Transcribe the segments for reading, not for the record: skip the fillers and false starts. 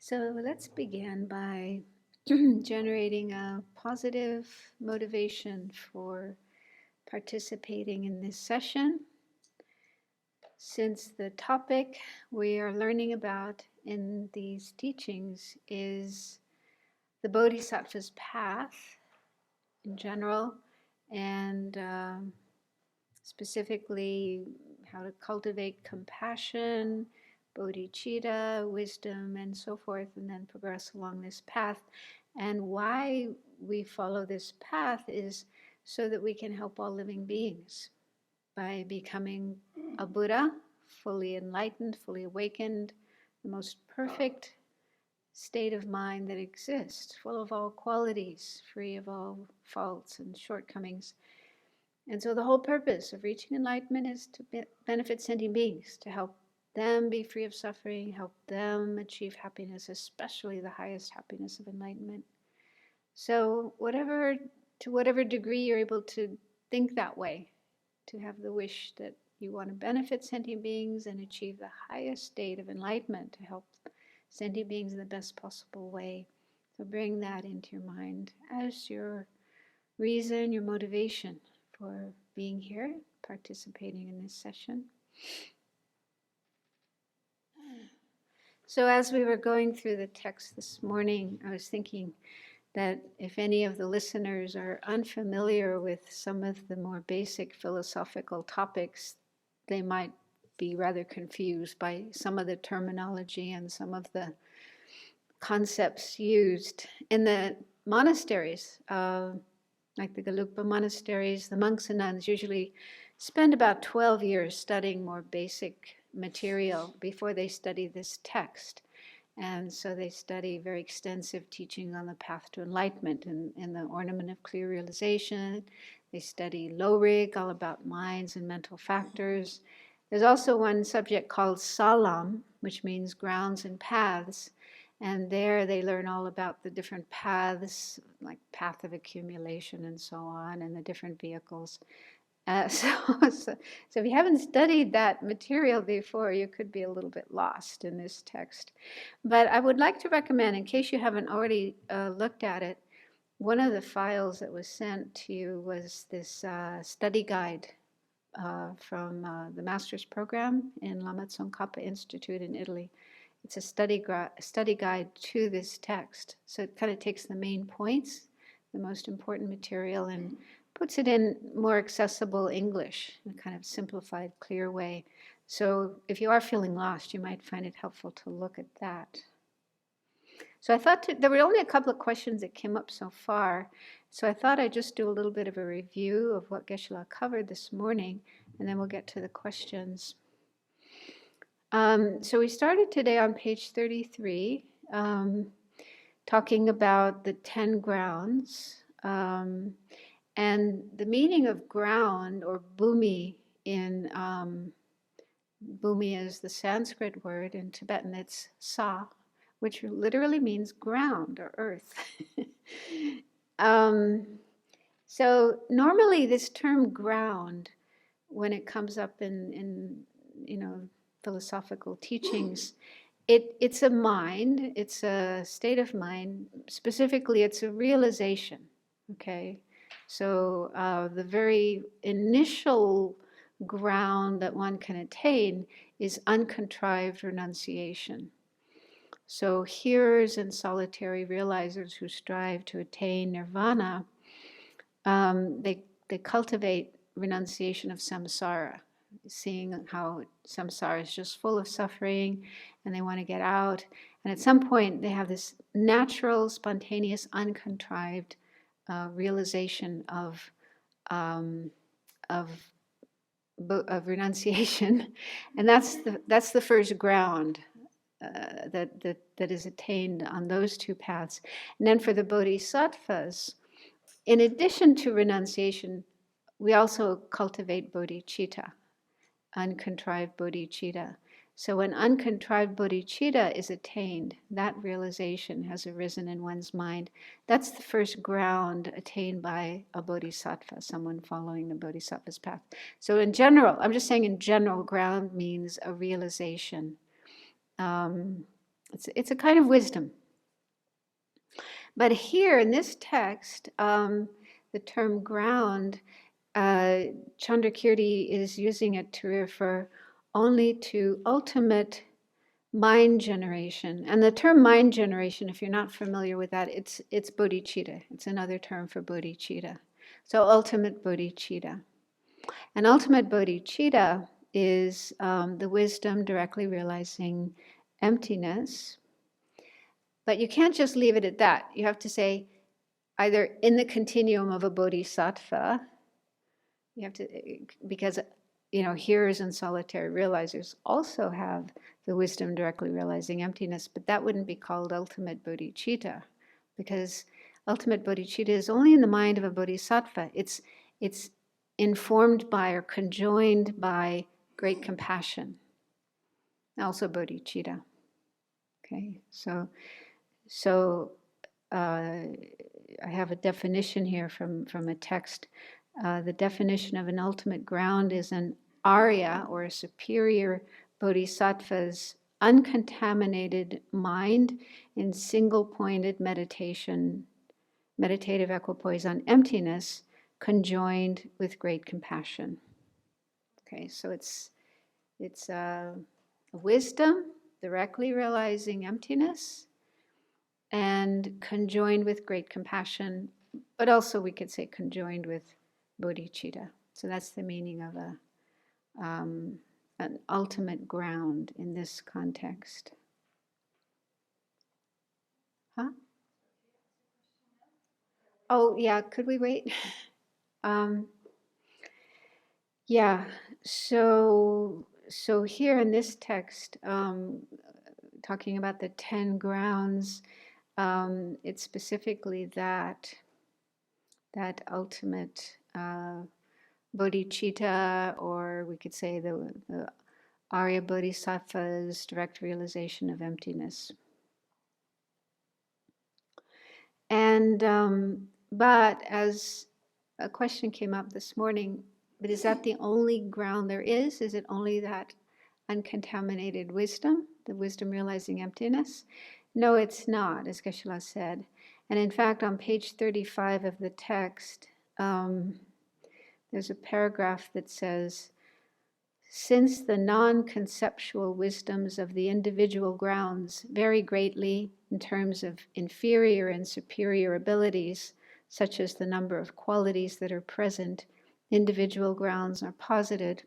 So let's begin by generating a positive motivation for participating in this session. Since the topic we are learning about in these teachings is the Bodhisattva's path in general, and specifically how to cultivate compassion, bodhicitta, wisdom, and so forth, and then progress along this path. And why we follow this path is so that we can help all living beings by becoming a Buddha, fully enlightened, fully awakened, the most perfect state of mind that exists, full of all qualities, free of all faults and shortcomings. And so the whole purpose of reaching enlightenment is to benefit sentient beings, to help them be free of suffering, help them achieve happiness, especially the highest happiness of enlightenment. So to whatever degree you're able to think that way, to have the wish that you want to benefit sentient beings and achieve the highest state of enlightenment, to help sentient beings in the best possible way. So bring that into your mind as your reason, your motivation for being here, participating in this session. So as we were going through the text this morning, I was thinking that if any of the listeners are unfamiliar with some of the more basic philosophical topics, they might be rather confused by some of the terminology and some of the concepts used. In the monasteries, like the Gelugpa monasteries, the monks and nuns usually spend about 12 years studying more basic material before they study this text. And so they study very extensive teaching on the path to enlightenment and the ornament of clear realization. They study Lorig, all about minds and mental factors. There's also one subject called Salam, which means grounds and paths. And there they learn all about the different paths, like path of accumulation and so on, and the different vehicles. So if you haven't studied that material before, you could be a little bit lost in this text. But I would like to recommend, in case you haven't already looked at it, one of the files that was sent to you was this study guide from the master's program in Je Tsongkhapa Institute in Italy. It's a study guide to this text. So it kind of takes the main points, the most important material, and puts it in more accessible English, in a kind of simplified, clear way. So if you are feeling lost, you might find it helpful to look at that. So I thought there were only a couple of questions that came up so far. So I thought I'd just do a little bit of a review of what Geshe covered this morning, and then we'll get to the questions. So we started today on page 33, talking about the 10 grounds. And the meaning of ground, or bhumi, bhumi is the Sanskrit word. In Tibetan it's sa, which literally means ground or earth. So normally this term ground, when it comes up in philosophical teachings, it's a mind, it's a state of mind. Specifically, it's a realization, okay? So the very initial ground that one can attain is uncontrived renunciation. So hearers and solitary realizers who strive to attain nirvana, they cultivate renunciation of samsara, seeing how samsara is just full of suffering and they want to get out. And at some point they have this natural, spontaneous, uncontrived realization of renunciation, and that's the first ground that is attained on those two paths. And then for the bodhisattvas, in addition to renunciation, we also cultivate bodhicitta, uncontrived bodhicitta. So when uncontrived bodhicitta is attained, that realization has arisen in one's mind. That's the first ground attained by a bodhisattva, someone following the bodhisattva's path. So in general, I'm just saying in general, ground means a realization. It's a kind of wisdom. But here in this text, the term ground, Chandrakirti is using it to refer only to ultimate mind generation. And the term mind generation, if you're not familiar with that, it's bodhicitta. It's another term for bodhicitta. So ultimate bodhicitta. And ultimate bodhicitta is the wisdom directly realizing emptiness. But you can't just leave it at that. You have to say either in the continuum of a bodhisattva, you have to, because hearers and solitary realizers also have the wisdom directly realizing emptiness, but that wouldn't be called ultimate bodhicitta, because ultimate bodhicitta is only in the mind of a bodhisattva. It's informed by or conjoined by great compassion, also bodhicitta. Okay, so I have a definition here from a text. The definition of an ultimate ground is an Arya, or a superior bodhisattva's uncontaminated mind in single-pointed meditative equipoise on emptiness, conjoined with great compassion. Okay, so it's a wisdom directly realizing emptiness and conjoined with great compassion, but also we could say conjoined with bodhicitta. So that's the meaning of an ultimate ground in this context. Huh? Oh, yeah, could we wait? Yeah, so here in this text, talking about the 10 grounds, it's specifically that ultimate bodhicitta, or we could say the Arya Bodhisattva's direct realization of emptiness. And but as a question came up this morning, but is that the only ground there is? Is it only that uncontaminated wisdom, the wisdom realizing emptiness? No, it's not, as Geshe said. And in fact, on page 35 of the text, there's a paragraph that says, since the non-conceptual wisdoms of the individual grounds vary greatly in terms of inferior and superior abilities, such as the number of qualities that are present, individual grounds are posited.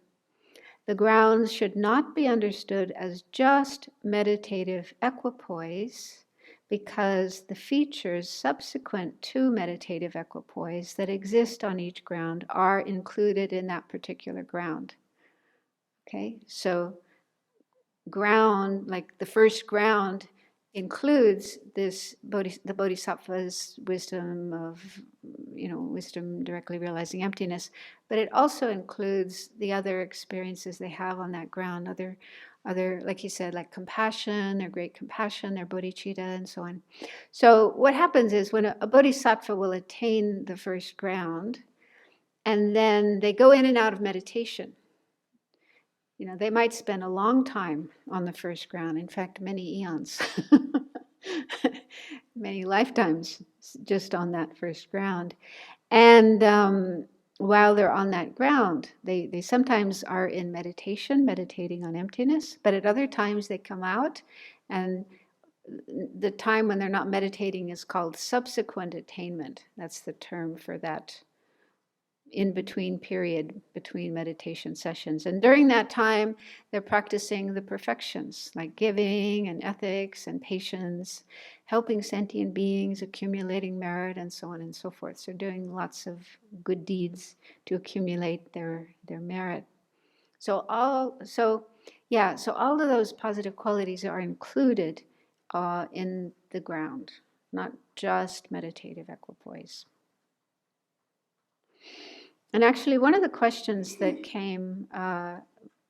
The grounds should not be understood as just meditative equipoise, because the features subsequent to meditative equipoise that exist on each ground are included in that particular ground. Okay, so ground, like the first ground, includes this the bodhisattva's wisdom of, wisdom directly realizing emptiness, but it also includes the other experiences they have on that ground, other, like he said, like compassion, their great compassion, their bodhicitta, and so on. So what happens is when a bodhisattva will attain the first ground, and then they go in and out of meditation. They might spend a long time on the first ground, in fact, many eons, many lifetimes just on that first ground. And while they're on that ground, they sometimes are in meditation, meditating on emptiness, but at other times they come out, and the time when they're not meditating is called subsequent attainment. That's the term for that in-between period between meditation sessions. And during that time, they're practicing the perfections like giving and ethics and patience, helping sentient beings, accumulating merit, and so on and so forth. So doing lots of good deeds to accumulate their merit. So all of those positive qualities are included in the ground, not just meditative equipoise. And actually, one of the questions that came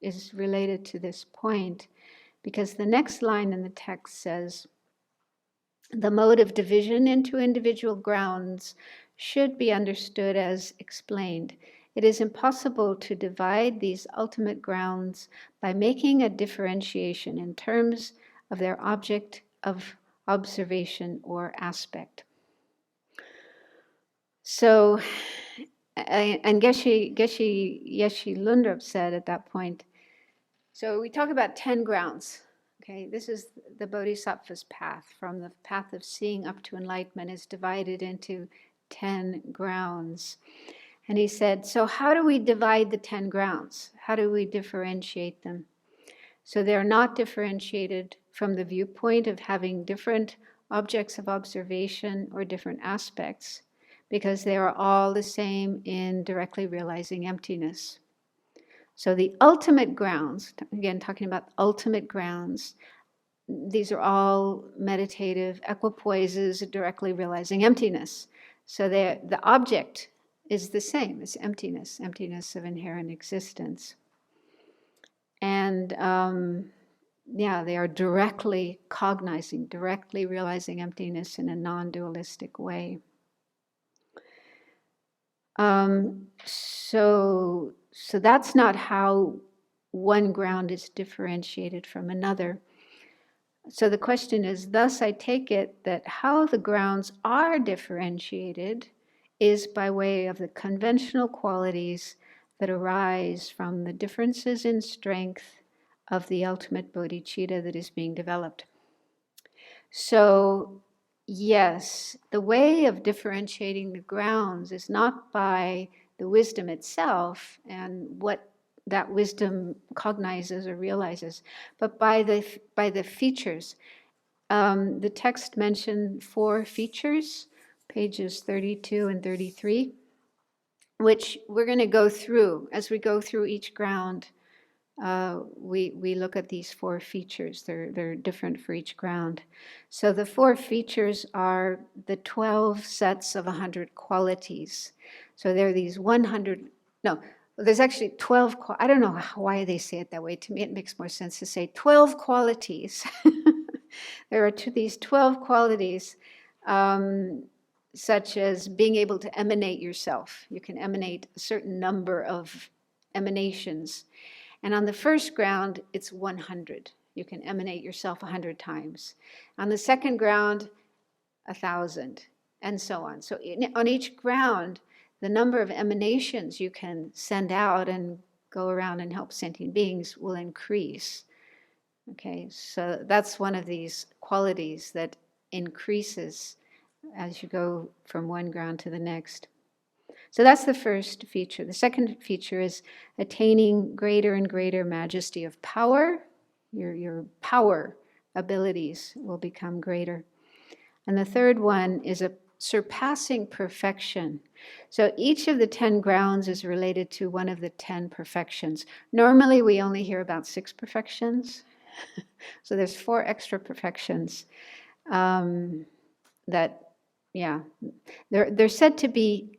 is related to this point, because the next line in the text says, the mode of division into individual grounds should be understood as explained. It is impossible to divide these ultimate grounds by making a differentiation in terms of their object of observation or aspect. So, and Geshe Yeshi Lhundup said at that point, so we talk about 10 grounds. Okay, this is the Bodhisattva's path. From the path of seeing up to enlightenment is divided into 10 grounds. And he said, so how do we divide the 10 grounds? How do we differentiate them? So they're not differentiated from the viewpoint of having different objects of observation or different aspects, because they are all the same in directly realizing emptiness. So the ultimate grounds, again talking about ultimate grounds, these are all meditative equipoises directly realizing emptiness. So the object is the same as emptiness, emptiness of inherent existence. And they are directly cognizing, directly realizing emptiness in a non-dualistic way. So that's not how one ground is differentiated from another. So the question is, thus I take it that how the grounds are differentiated is by way of the conventional qualities that arise from the differences in strength of the ultimate bodhicitta that is being developed. So yes, the way of differentiating the grounds is not by the wisdom itself and what that wisdom cognizes or realizes, but by the features. The text mentioned 4 features, pages 32 and 33, which we're going to go through. As we go through each ground, we look at these 4 features. They're different for each ground. So the 4 features are the 12 sets of 100 qualities. So there are these 100, no, there's actually 12, I don't know why they say it that way. To me, it makes more sense to say 12 qualities. There are these 12 qualities, such as being able to emanate yourself. You can emanate a certain number of emanations. And on the first ground, it's 100. You can emanate yourself 100 times. On the second ground, 1,000, and so on. So on each ground, the number of emanations you can send out and go around and help sentient beings will increase. Okay, so that's one of these qualities that increases as you go from one ground to the next. So that's the first feature. The second feature is attaining greater and greater majesty of power. Your power abilities will become greater. And the third one is a surpassing perfection. So each of the 10 grounds is related to one of the 10 perfections. Normally we only hear about 6 perfections. So there's 4 extra perfections they're said to be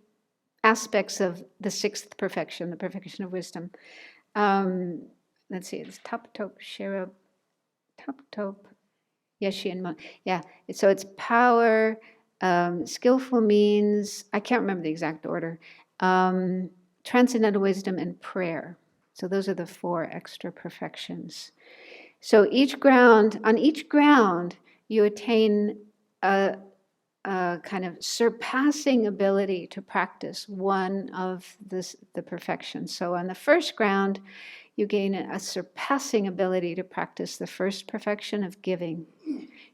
aspects of the 6th perfection, the perfection of wisdom. Let's see, it's Top Top Yeshi and yeah. So it's power, skillful means, I can't remember the exact order, transcendental wisdom and prayer. So those are the 4 extra perfections. So on each ground, you attain a kind of surpassing ability to practice one of the perfections. So on the first ground, you gain a surpassing ability to practice the first perfection of giving.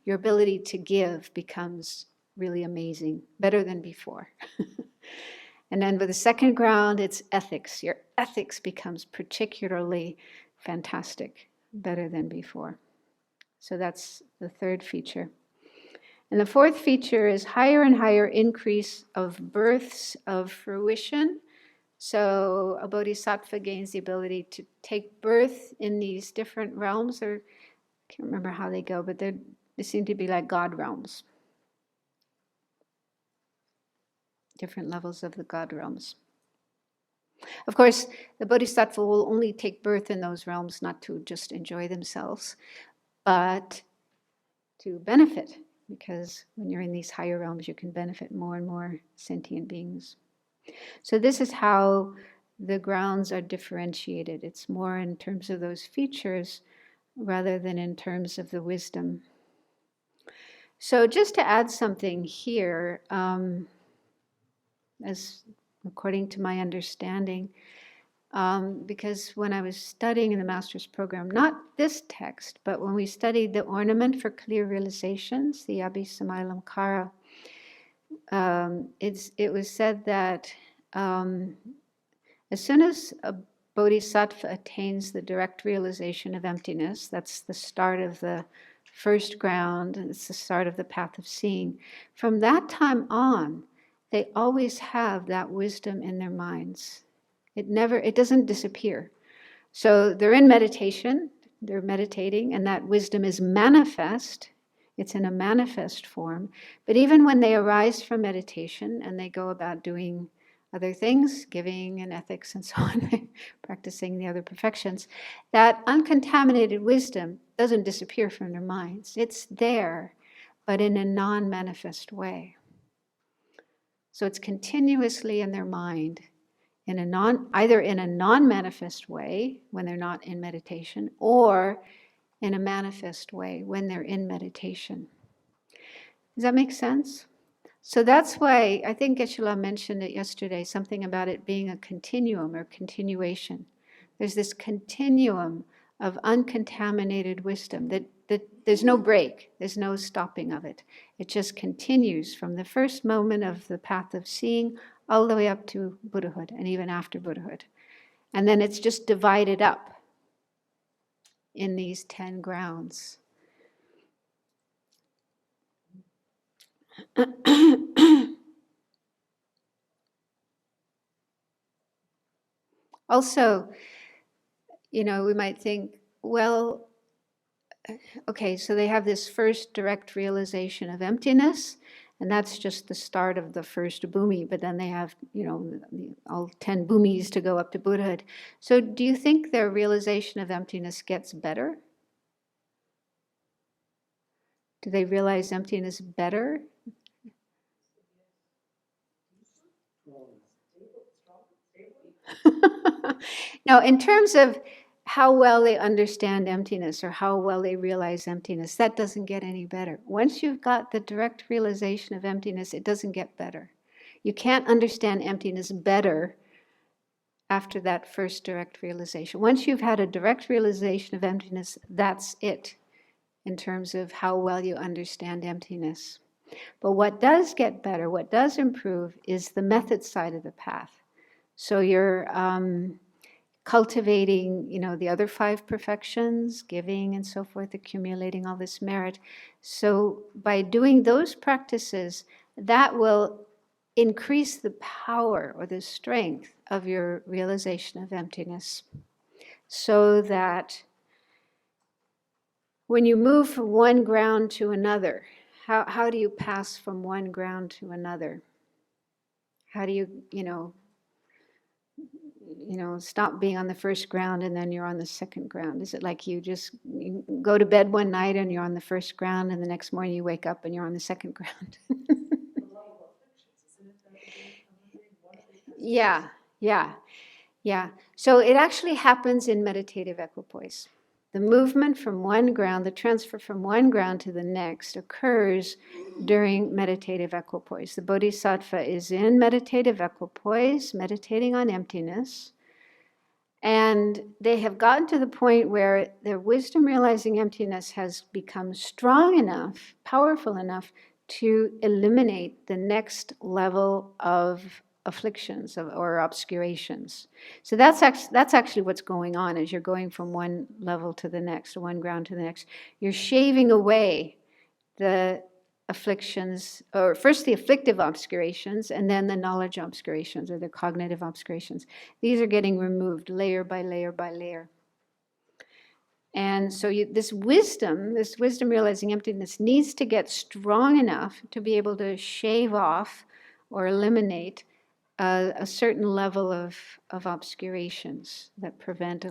Your ability to give becomes really amazing, better than before. And then with the second ground, it's ethics. Your ethics becomes particularly fantastic, better than before. So that's the third feature. And the fourth feature is higher and higher increase of births of fruition. So a bodhisattva gains the ability to take birth in these different realms. I can't remember how they go, but they seem to be like God realms. Different levels of the God realms. Of course, the bodhisattva will only take birth in those realms not to just enjoy themselves, but to benefit. Because when you're in these higher realms, you can benefit more and more sentient beings. So this is how the grounds are differentiated. It's more in terms of those features rather than in terms of the wisdom. So just to add something here, as according to my understanding, because when I was studying in the master's program, not this text, but when we studied the ornament for clear realizations, the Abbey Samayalamkara, it was said that as soon as a bodhisattva attains the direct realization of emptiness, that's the start of the first ground, and it's the start of the path of seeing. From that time on, they always have that wisdom in their minds. It doesn't disappear. So they're in meditation, they're meditating, and that wisdom is manifest. It's in a manifest form. But even when they arise from meditation and they go about doing other things, giving and ethics and so on, practicing the other perfections, that uncontaminated wisdom doesn't disappear from their minds. It's there, but in a non-manifest way. So it's continuously in their mind, either in a non-manifest way when they're not in meditation, or in a manifest way when they're in meditation. Does that make sense? So that's why I think Geshe-la mentioned it yesterday, something about it being a continuum or continuation. There's this continuum of uncontaminated wisdom that there's no break, there's no stopping of it. It just continues from the first moment of the path of seeing all the way up to Buddhahood and even after Buddhahood. And then it's just divided up in these 10 grounds. Also, we might think, well, okay, so they have this first direct realization of emptiness, and that's just the start of the first bhumi, but then they have, all 10 bhumis to go up to Buddhahood. So do you think their realization of emptiness gets better? Do they realize emptiness better? Now, in terms of how well they understand emptiness or how well they realize emptiness, that doesn't get any better. Once you've got the direct realization of emptiness, it doesn't get better. You can't understand emptiness better after that first direct realization. Once you've had a direct realization of emptiness, that's it in terms of how well you understand emptiness. But what does get better, what does improve, is the method side of the path. So you're cultivating, the other 5 perfections, giving and so forth, accumulating all this merit. So by doing those practices, that will increase the power or the strength of your realization of emptiness. So that when you move from one ground to another, how do you pass from one ground to another? How do you, stop being on the first ground and then you're on the second ground? Is it like you go to bed one night and you're on the first ground and the next morning you wake up and you're on the second ground? Yeah. So it actually happens in meditative equipoise. The movement from one ground, the transfer from one ground to the next occurs during meditative equipoise. The bodhisattva is in meditative equipoise, meditating on emptiness, and they have gotten to the point where their wisdom realizing emptiness has become strong enough, powerful enough to eliminate the next level of afflictions or obscurations. So that's actually what's going on as you're going from one level to the next, one ground to the next. You're shaving away the afflictions, or first the afflictive obscurations, and then the knowledge obscurations or the cognitive obscurations. These are getting removed layer by layer by layer. And so this wisdom realizing emptiness needs to get strong enough to be able to shave off or eliminate a certain level of obscurations that prevent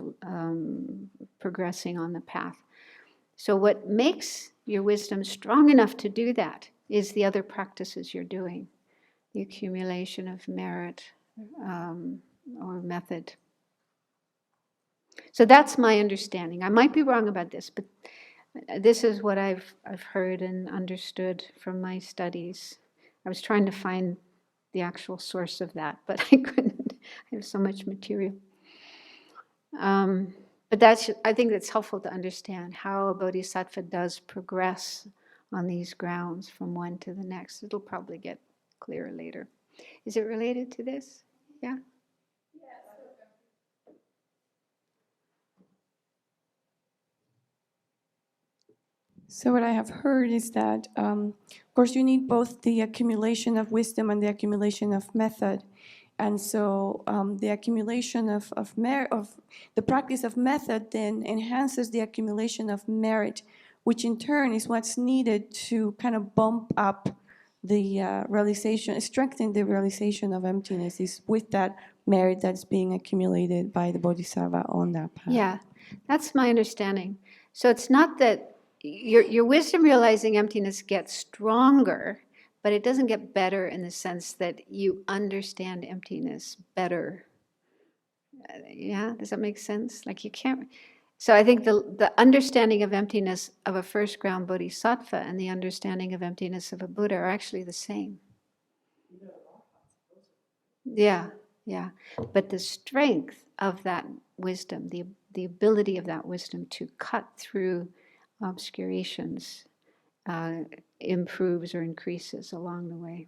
progressing on the path. So what makes your wisdom strong enough to do that is the other practices you're doing, the accumulation of merit or method. So that's my understanding. I might be wrong about this, but This is what I've heard and understood from my studies. I was trying to find the actual source of that, but I couldn't. I have so much material. But I think it's helpful to understand how a bodhisattva does progress on these grounds from one to the next. It'll probably get clearer later. Is it related to this? Yeah? So what I have heard is that, of course, you need both the accumulation of wisdom and the accumulation of method. And so the accumulation of the practice of method then enhances the accumulation of merit, which in turn is what's needed to kind of bump up the realization, strengthen the realization of emptiness, is with that merit that's being accumulated by the bodhisattva on that path. Yeah, that's my understanding. So it's not that your wisdom realizing emptiness gets stronger, but it doesn't get better in the sense that you understand emptiness better. Yeah, does that make sense? Like you can't. So I think the understanding of emptiness of a first ground bodhisattva and the understanding of emptiness of a Buddha are actually the same. Yeah, yeah. But the strength of that wisdom, the ability of that wisdom to cut through obscurations improves or increases along the way.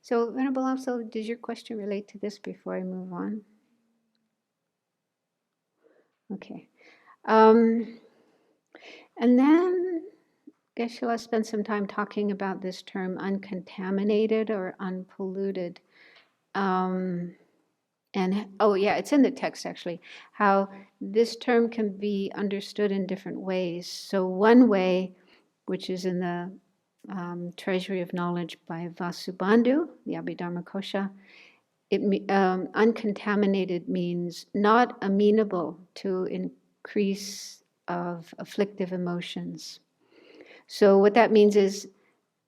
So, Venerable also, does your question relate to this before I move on? Okay. And then Geshe Yeshi spent some time talking about this term uncontaminated or unpolluted. And oh yeah, it's in the text actually, how this term can be understood in different ways. So one way, which is in the Treasury of Knowledge by Vasubandhu, the Abhidharmakosha, uncontaminated means not amenable to increase of afflictive emotions. So what that means is,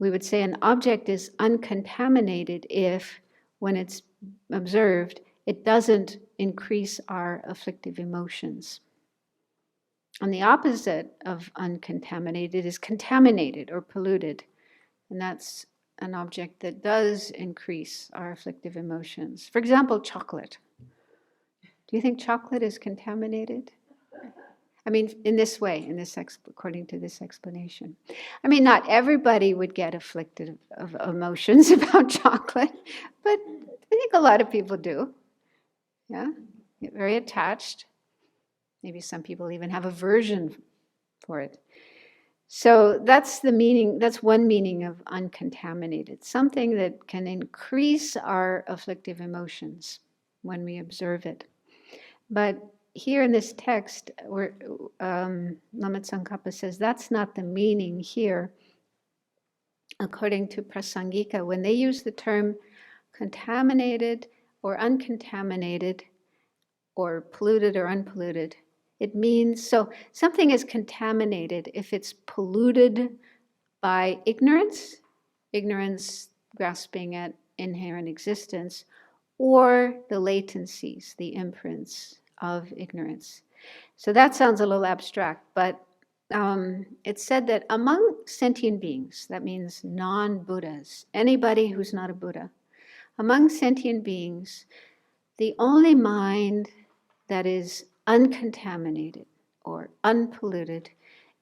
we would say an object is uncontaminated if, when it's observed, it doesn't increase our afflictive emotions. And the opposite of uncontaminated is contaminated or polluted. And that's an object that does increase our afflictive emotions. For example, chocolate. Do you think chocolate is contaminated? I mean, in this way, according to this explanation. I mean, not everybody would get afflicted of emotions about chocolate, but I think a lot of people do. Yeah, get very attached. Maybe some people even have aversion for it. So that's the meaning, that's one meaning of uncontaminated, something that can increase our afflictive emotions when we observe it. But here in this text, where Lama Tsongkhapa says that's not the meaning here. According to Prasangika, when they use the term contaminated or uncontaminated or polluted or unpolluted, it means, so something is contaminated if it's polluted by ignorance grasping at inherent existence, or the latencies, the imprints of ignorance. So that sounds a little abstract, but it's said that among sentient beings, that means non-Buddhas, anybody who's not a Buddha, among sentient beings, the only mind that is uncontaminated or unpolluted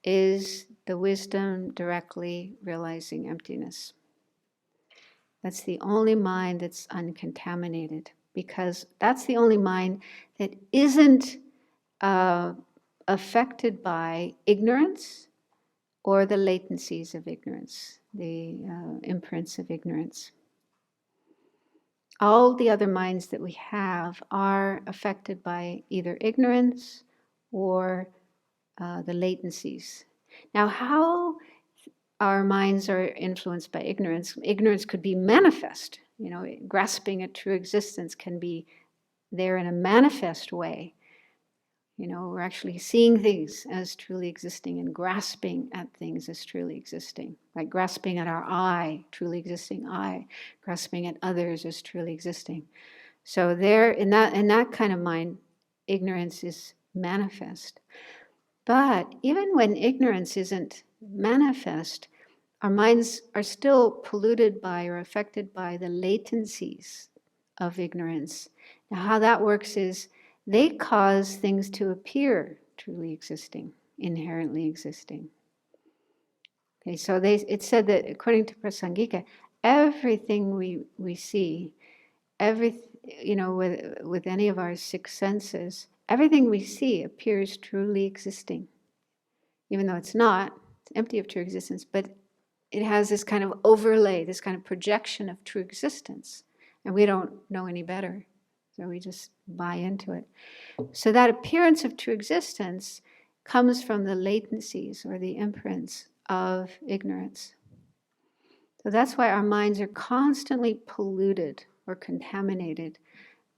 is the wisdom directly realizing emptiness. That's the only mind that's uncontaminated, because that's the only mind that isn't affected by ignorance or the latencies of ignorance, the imprints of ignorance. All the other minds that we have are affected by either ignorance or the latencies. Now, how our minds are influenced by ignorance? Ignorance could be manifest. Grasping at true existence can be there in a manifest way. We're actually seeing things as truly existing and grasping at things as truly existing. Like grasping at our eye, truly existing eye, grasping at others as truly existing. So there, in that kind of mind, ignorance is manifest. But even when ignorance isn't manifest, our minds are still polluted by or affected by the latencies of ignorance. Now, how that works is they cause things to appear truly existing, inherently existing. Okay, so it said that according to Prasangika, everything we see, with any of our six senses, everything we see appears truly existing, even though it's not. It's empty of true existence, but it has this kind of overlay, this kind of projection of true existence, and we don't know any better, so we just buy into it. So that appearance of true existence comes from the latencies or the imprints of ignorance. So that's why our minds are constantly polluted or contaminated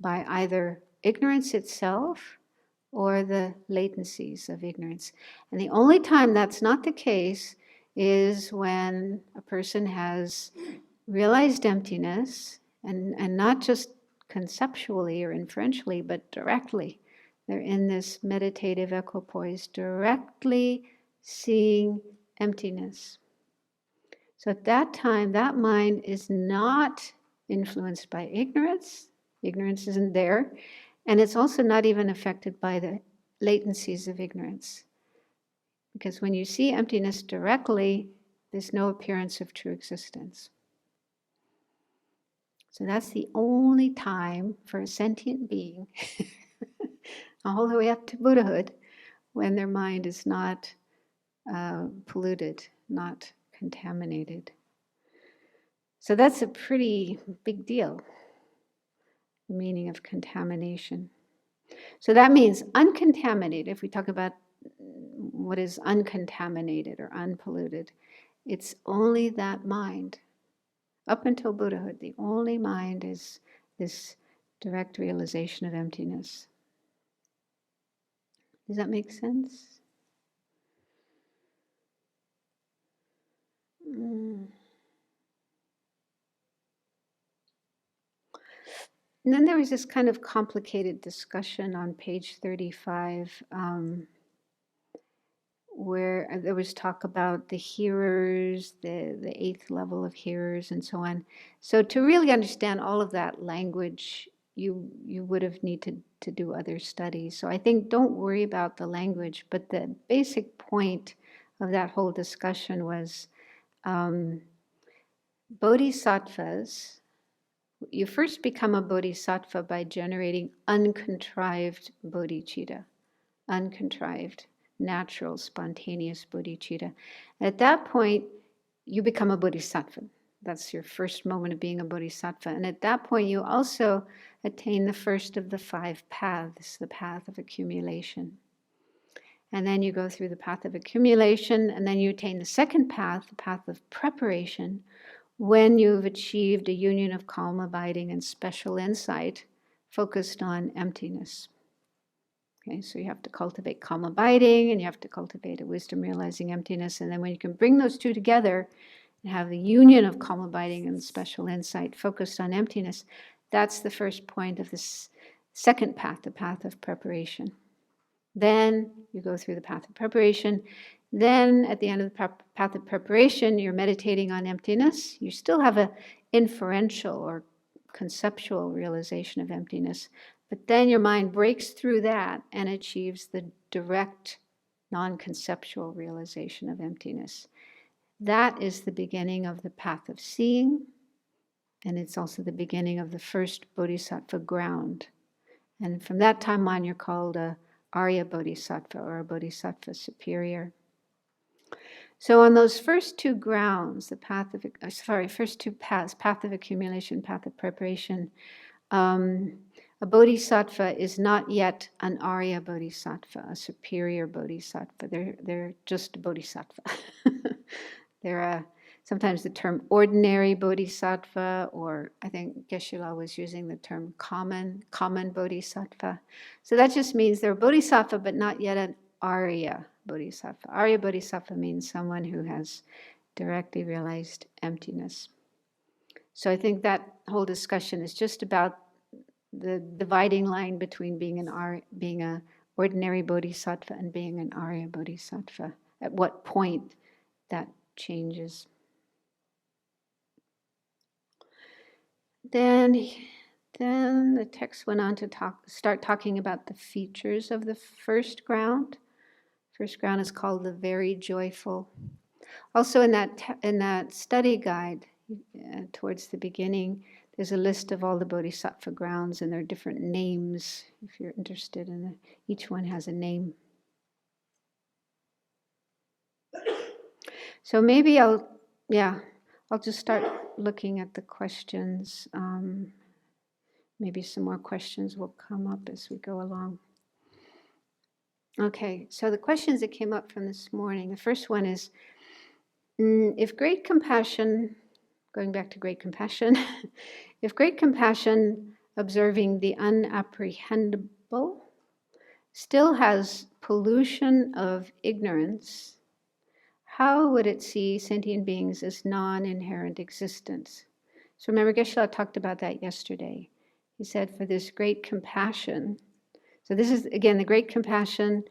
by either ignorance itself or the latencies of ignorance. And the only time that's not the case is when a person has realized emptiness, and not just conceptually or inferentially, but directly. They're in this meditative equipoise, directly seeing emptiness. So at that time, that mind is not influenced by ignorance. Ignorance isn't there. And it's also not even affected by the latencies of ignorance. Because when you see emptiness directly, there's no appearance of true existence. So that's the only time for a sentient being, all the way up to Buddhahood, when their mind is not polluted, not contaminated. So that's a pretty big deal, the meaning of contamination. So that means uncontaminated. If we talk about what is uncontaminated or unpolluted, it's only that mind. Up until Buddhahood, the only mind is this direct realization of emptiness. Does that make sense? And then there was this kind of complicated discussion on page 35, where there was talk about the hearers, the eighth level of hearers, and so on. So to really understand all of that language, you would have needed to do other studies. So I think don't worry about the language, but the basic point of that whole discussion was bodhisattvas. You first become a bodhisattva by generating uncontrived bodhicitta, uncontrived, natural, spontaneous bodhicitta. At that point, you become a bodhisattva. That's your first moment of being a bodhisattva. And at that point, you also attain the first of the 5 paths, the path of accumulation. And then you go through the path of accumulation, and then you attain the second path, the path of preparation, when you've achieved a union of calm abiding and special insight focused on emptiness. Okay, so you have to cultivate calm abiding, and you have to cultivate a wisdom realizing emptiness. And then when you can bring those two together and have the union of calm abiding and special insight focused on emptiness, that's the first point of this second path, the path of preparation. Then you go through the path of preparation. Then at the end of the path of preparation, you're meditating on emptiness. You still have an inferential or conceptual realization of emptiness, but then your mind breaks through that and achieves the direct, non-conceptual realization of emptiness. That is the beginning of the path of seeing, and it's also the beginning of the first bodhisattva ground. And from that time on, you're called a Arya Bodhisattva or a Bodhisattva superior. So on those first 2 grounds, first 2 paths, path of accumulation, path of preparation, a bodhisattva is not yet an Arya bodhisattva, a superior bodhisattva. They're just a bodhisattva. They're sometimes the term ordinary bodhisattva, or I think Geshe-la was using the term common bodhisattva. So that just means they're a bodhisattva, but not yet an Arya bodhisattva. Arya bodhisattva means someone who has directly realized emptiness. So I think that whole discussion is just about the dividing line between being a ordinary bodhisattva and being an Arya bodhisattva. At what point that changes. Then the text went on to start talking about the features of the first ground. First ground is called the very joyful. Also in that study guide, towards the beginning, there's a list of all the bodhisattva grounds, and there are different names if you're interested in it. Each one has a name. So maybe I'll just start looking at the questions. Maybe some more questions will come up as we go along. Okay, so the questions that came up from this morning, the first one is, if great compassion, going back to great compassion, if great compassion, observing the unapprehendable, still has pollution of ignorance, how would it see sentient beings as non-inherent existence? So remember, Geshe talked about that yesterday. He said, for this great compassion, so this is, again, the great compassion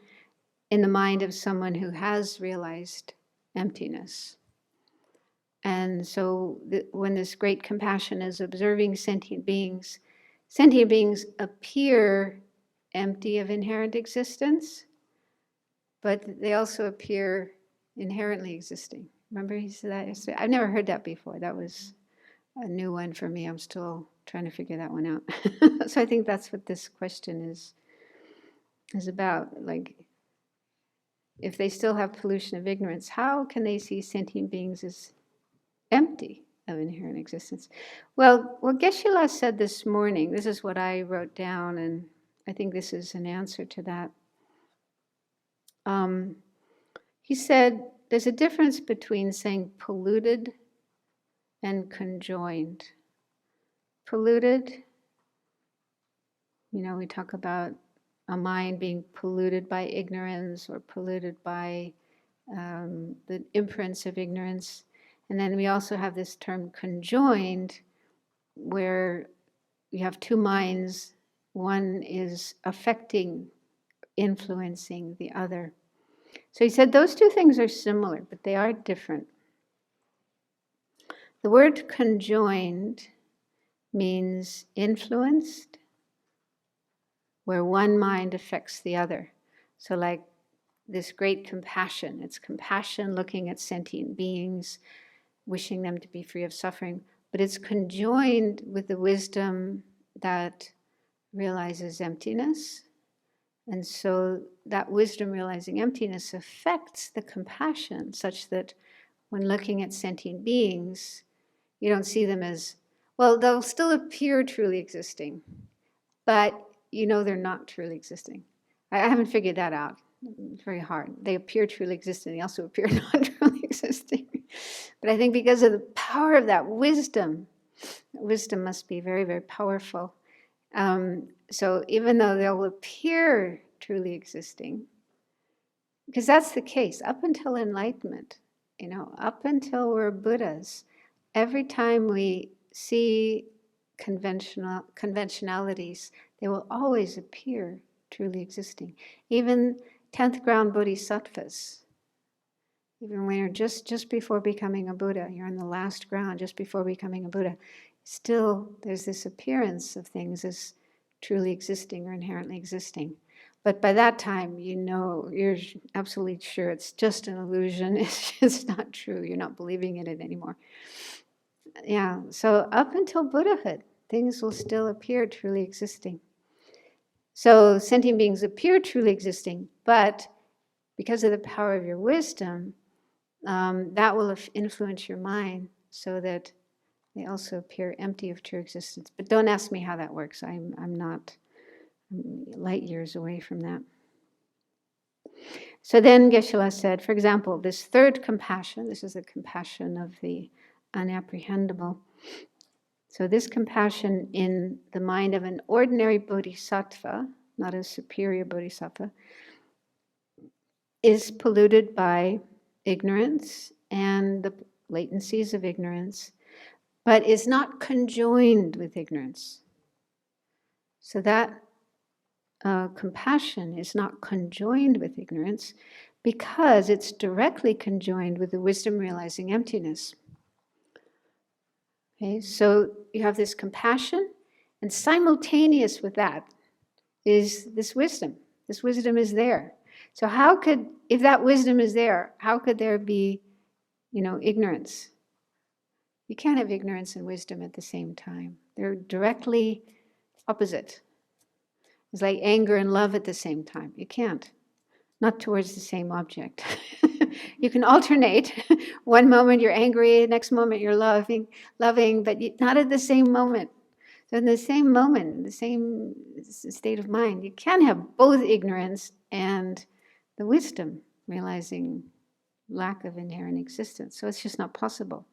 in the mind of someone who has realized emptiness. And so when this great compassion is observing sentient beings appear empty of inherent existence, but they also appear inherently existing. Remember he said that yesterday? I've never heard that before. That was a new one for me. I'm still trying to figure that one out. So I think that's what this question is about. Like, if they still have pollution of ignorance, how can they see sentient beings as empty of inherent existence? Well, what Geshe said this morning, this is what I wrote down, and I think this is an answer to that. He said there's a difference between saying polluted and conjoined. Polluted, we talk about a mind being polluted by ignorance or polluted by the imprints of ignorance. And then we also have this term conjoined, where you have two minds. One is affecting, influencing the other. So he said those two things are similar, but they are different. The word conjoined means influenced, where one mind affects the other. So like this great compassion, it's compassion looking at sentient beings, wishing them to be free of suffering, but it's conjoined with the wisdom that realizes emptiness. And so that wisdom realizing emptiness affects the compassion, such that when looking at sentient beings, you don't see them as, well, they'll still appear truly existing, but they're not truly existing. I haven't figured that out. It's very hard. They appear truly existing. They also appear not truly existing. But I think because of the power of that wisdom must be very, very powerful. So even though they'll appear truly existing, because that's the case, up until enlightenment, up until we're Buddhas, every time we see conventionalities, they will always appear truly existing. Even 10th ground bodhisattvas, even when you're just before becoming a Buddha, you're in the last ground just before becoming a Buddha, still there's this appearance of things as truly existing or inherently existing. But by that time, you're absolutely sure it's just an illusion. It's not true. You're not believing in it anymore. Yeah, so up until Buddhahood, things will still appear truly existing. So sentient beings appear truly existing, but because of the power of your wisdom, that will influence your mind so that they also appear empty of true existence. But don't ask me how that works. I'm light years away from that. So then Geshe said, for example, this third compassion, this is the compassion of the unapprehendable. So this compassion in the mind of an ordinary bodhisattva, not a superior bodhisattva, is polluted by ignorance and the latencies of ignorance, but is not conjoined with ignorance. So that compassion is not conjoined with ignorance because it's directly conjoined with the wisdom realizing emptiness. Okay, so you have this compassion, and simultaneous with that is this wisdom. This wisdom is there. So how could, if that wisdom is there, how could there be, ignorance? You can't have ignorance and wisdom at the same time. They're directly opposite. It's like anger and love at the same time. You can't. Not towards the same object. You can alternate. One moment you're angry, next moment you're loving, but not at the same moment. So in the same moment, in the same state of mind, you can have both ignorance and the wisdom, realizing lack of inherent existence. So it's just not possible.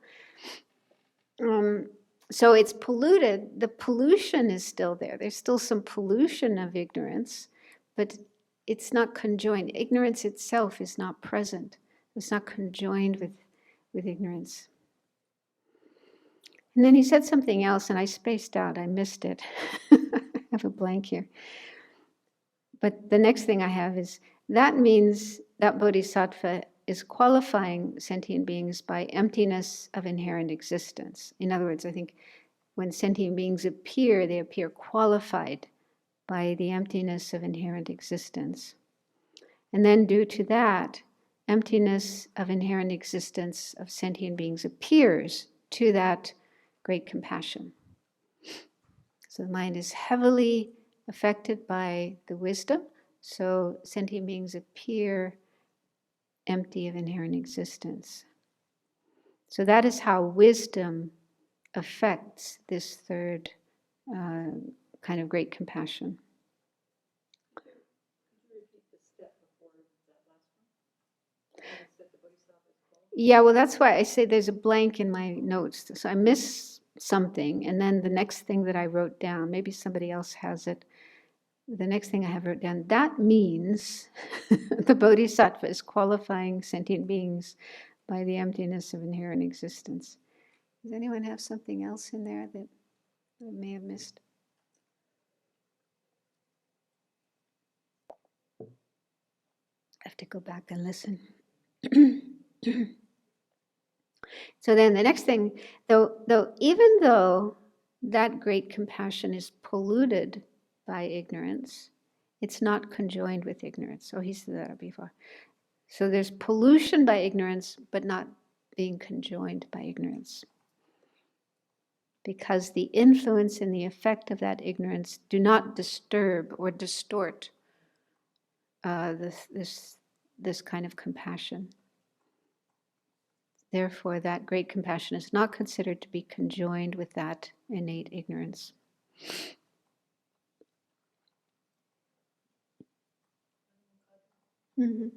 So it's polluted. The pollution is still there. There's still some pollution of ignorance, but it's not conjoined. Ignorance itself is not present. It's not conjoined with ignorance. And then he said something else, and I spaced out. I missed it. I have a blank here. But the next thing I have is, that means that bodhisattva is qualifying sentient beings by emptiness of inherent existence. In other words, I think when sentient beings appear, they appear qualified by the emptiness of inherent existence. And then due to that, emptiness of inherent existence of sentient beings appears to that great compassion. So the mind is heavily affected by the wisdom, so sentient beings appear empty of inherent existence. So that is how wisdom affects this third kind of great compassion. Yeah, well, that's why I say there's a blank in my notes. So I miss something, and then the next thing that I wrote down, maybe somebody else has it. The next thing I have wrote down, that means the bodhisattva is qualifying sentient beings by the emptiness of inherent existence. Does anyone have something else in there that I may have missed? I have to go back and listen. So then the next thing, even though that great compassion is polluted by ignorance, it's not conjoined with ignorance. So he said that before. So there's pollution by ignorance, but not being conjoined by ignorance. Because the influence and the effect of that ignorance do not disturb or distort this kind of compassion. Therefore, that great compassion is not considered to be conjoined with that innate ignorance. Mm-hmm.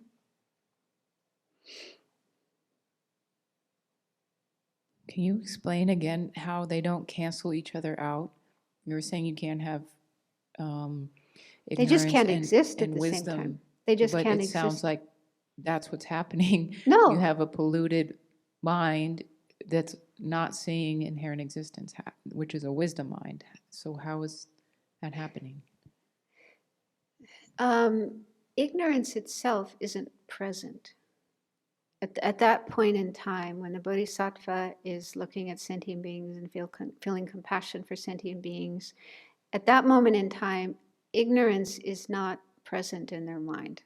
Can you explain again how they don't cancel each other out? You were saying you can't have They just can't ignorance exist at and the wisdom, same time. They just but can't it exist. sounds like that's what's happening. No. You have a polluted mind that's not seeing inherent existence, which is a wisdom mind. So how is that happening? Ignorance itself isn't present. At that point in time, when the bodhisattva is looking at sentient beings and feeling compassion for sentient beings, at that moment in time, ignorance is not present in their mind.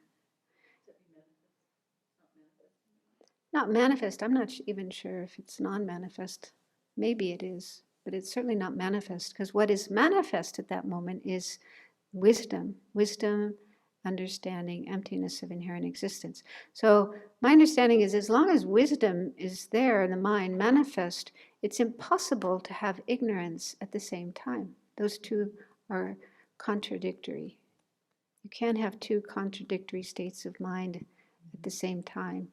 Not manifest. I'm not even sure if it's non-manifest. Maybe it is, but it's certainly not manifest, because what is manifest at that moment is wisdom, understanding, emptiness of inherent existence. So my understanding is, as long as wisdom is there in the mind, manifest, it's impossible to have ignorance at the same time. Those two are contradictory. You can't have two contradictory states of mind at the same time.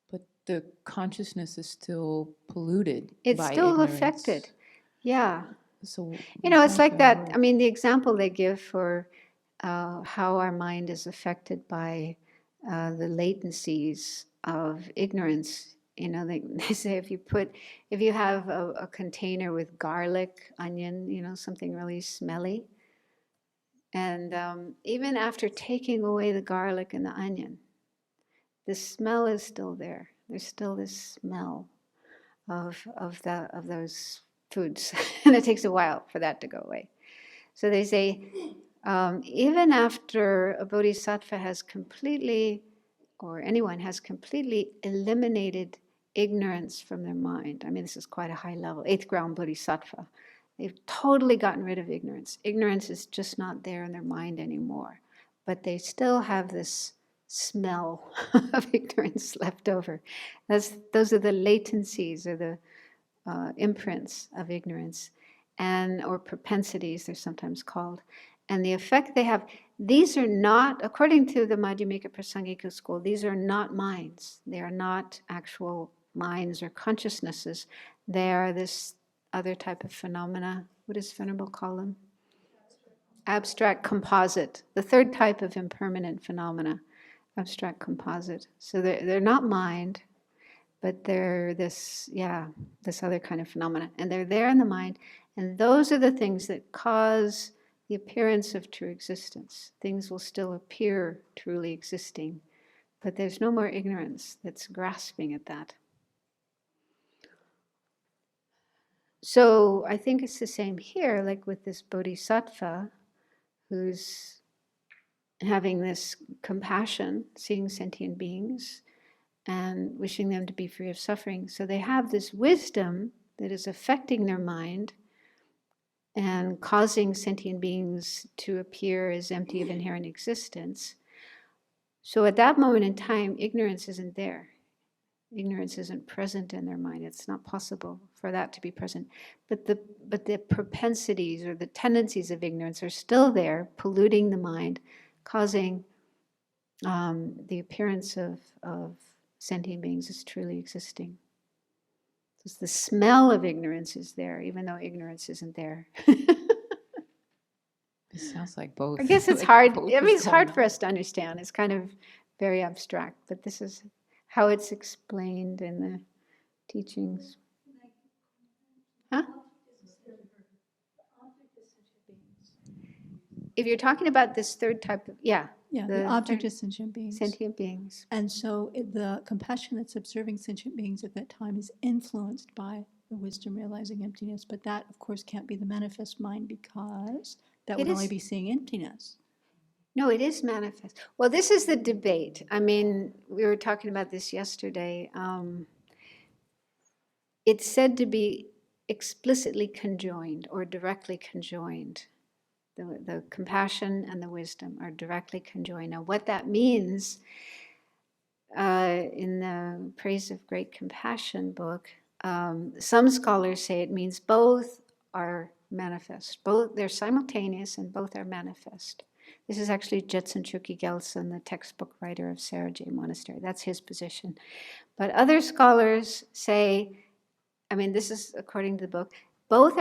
But the consciousness is still polluted. It's by still ignorance. affected. Yeah. So it's like that. I mean, the example they give for how our mind is affected by the latencies of ignorance. They say if you have a container with garlic, onion, something really smelly, And even after taking away the garlic and the onion, the smell is still there. There's still this smell of those foods. And it takes a while for that to go away. So they say, even after a bodhisattva has completely, or anyone has completely eliminated ignorance from their mind. I mean, this is quite a high level, 8th ground bodhisattva. They've totally gotten rid of ignorance. Ignorance is just not there in their mind anymore. But they still have this smell of ignorance left over. Those are the latencies or the imprints of ignorance, or propensities, they're sometimes called. And the effect they have, these are not, according to the Madhyamika Prasangika school, these are not minds. They are not actual minds or consciousnesses. They are this other type of phenomena. What does Venerable call them? Abstract composite. The third type of impermanent phenomena. Abstract composite. So they're not mind, but they're this other kind of phenomena. And they're there in the mind. And those are the things that cause the appearance of true existence. Things will still appear truly existing, but there's no more ignorance that's grasping at that. So I think it's the same here, like with this bodhisattva who's having this compassion, seeing sentient beings and wishing them to be free of suffering. So they have this wisdom that is affecting their mind and causing sentient beings to appear as empty of inherent existence. So at that moment in time, ignorance isn't there. Ignorance isn't present in their mind. It's not possible for that to be present. But the propensities or the tendencies of ignorance are still there, polluting the mind, causing the appearance of sentient beings as truly existing. So the smell of ignorance is there, even though ignorance isn't there. It sounds like both. I guess it's Like hard. both I mean, is it's hard going for on. us to understand. It's kind of very abstract, but this is how it's explained in the teachings. Huh? If you're talking about this third type of, Yeah, the the object third- is sentient beings. sentient beings. And so the compassion that's observing sentient beings at that time is influenced by the wisdom realizing emptiness. But that, of course, can't be the manifest mind because that It would only is. be seeing emptiness. No, it is manifest. Well, this is the debate. I mean, we were talking about this yesterday. It's said to be explicitly conjoined or directly conjoined. The compassion and the wisdom are directly conjoined. Now, what that means in the Praise of Great Compassion book, some scholars say it means both are manifest. Both, they're simultaneous and both are manifest. This is actually Je Tsongkhapa Gelson, the textbook writer of Sarajay Monastery. That's his position. But other scholars say, I mean, this is according to the book, both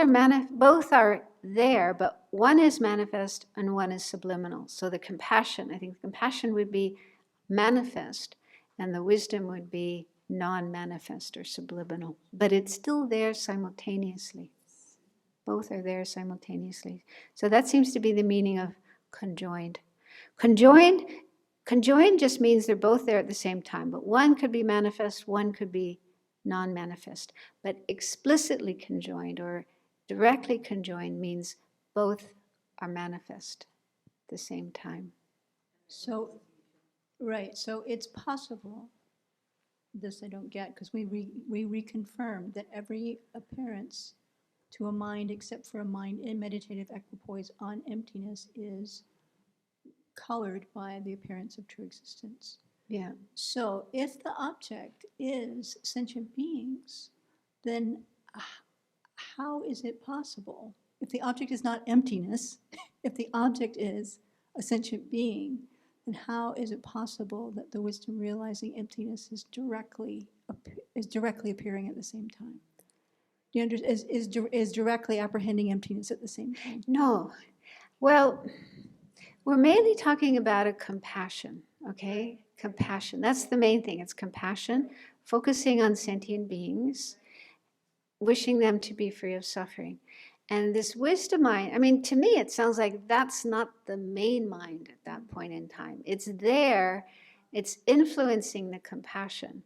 are there, but one is manifest and one is subliminal. So the compassion, I think the compassion would be manifest and the wisdom would be non-manifest or subliminal. But it's still there simultaneously. Both are there simultaneously. So that seems to be the meaning of conjoined. Conjoined just means they're both there at the same time, but one could be manifest, one could be non-manifest. But explicitly conjoined or directly conjoined means both are manifest at the same time. So, right, so it's possible, this I don't get, because we reconfirmed that every appearance to a mind except for a mind in meditative equipoise on emptiness is colored by the appearance of true existence. Yeah. So if the object is sentient beings, then how is it possible? If the object is not emptiness, if the object is a sentient being, then how is it possible that the wisdom realizing emptiness is directly appearing at the same time? Do you understand? Is directly apprehending emptiness at the same time? No. Well, we're mainly talking about a compassion, okay? Compassion. That's the main thing. It's compassion, focusing on sentient beings, wishing them to be free of suffering. And this wisdom mind, I mean, to me, it sounds like that's not the main mind at that point in time. It's there, it's influencing the compassion,